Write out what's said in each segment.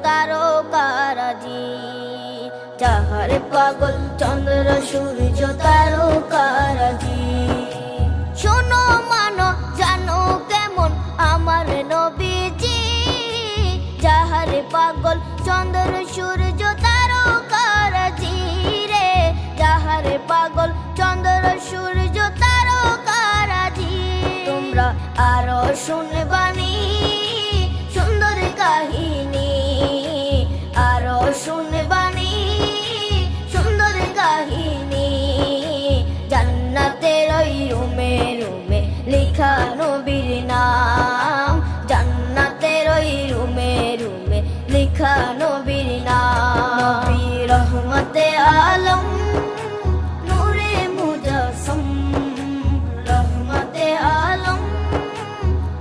তারকারাজি যাহার পাগল চন্দ্র সূর্য তারকারাজি। শোনো মানো জানো কেমন আমার নবীজি, যাহার পাগল চন্দ্র সূর্য তারকারাজি রে, যাহার পাগল চন্দ্র সূর্য তারকারাজি। তোমরা আরো শুনবানি সুন্দর কাহিনী, আরো শুনবানি সুন্দর কাহিনী। জান্নাতের ওই রুমে রুমে লেখা নবীর নাম, জান্নাতের ওই রুমে রুমে লেখা নবীর নাম। নবী রহমতে আলম নূরে মুজাসসম, রহমতে আলম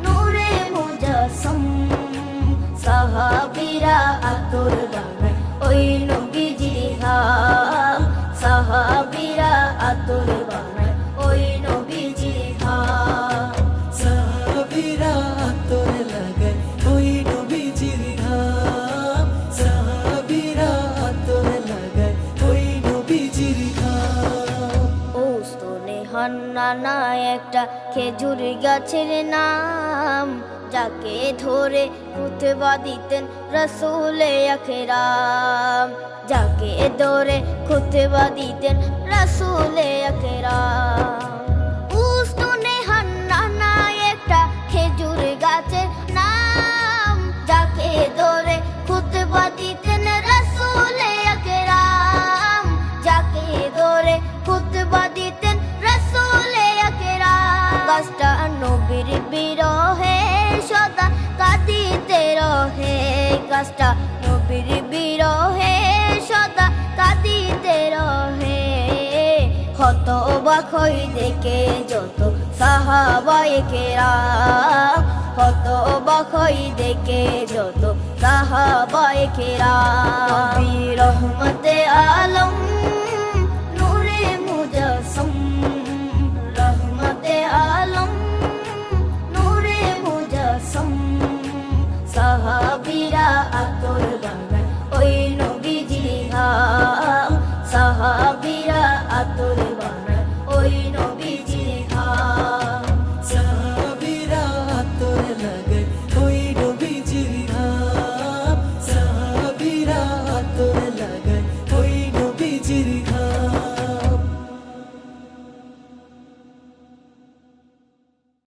নূরে মুজাসসম। সাহাবীরা আতর বানায় ওই নবীজির ঘাম, সাহাবীরা আতর বানায় ওই নবীজির ঘাম। সাহাবীরা আতর লাগায় ওই নবীজির ঘাম, সাহাবীরা আতর লাগায় ওই নবীজির ঘাম। ওস্তনে হান্নানা একটা খেজুর গাছের নাম, যাকে ধরে খুতবা দিতেন রাসূলে আকরাম, যাকে ধরে খুতবা দিতেন রাসূলে আকরাম। উস্তনে হান্নানা একটা খেজুর গাছের নাম, যাকে ধরে খুতবা দিতেন রাসূলে আকরাম, যাকে ধরে খুতবা দিতেন রাসূলে আকরাম। গাছটা নবীর বিরহে সদা কাঁদিতে রহে, গাছটা নবীর বিরহে সদা কাঁদিতে রহে। হতবাক হই দেখে যত সাহাবায়ে কেরাম, হতবাক হই দেখে যত সাহাবায়ে কেরাম। নবী রহমতে আলম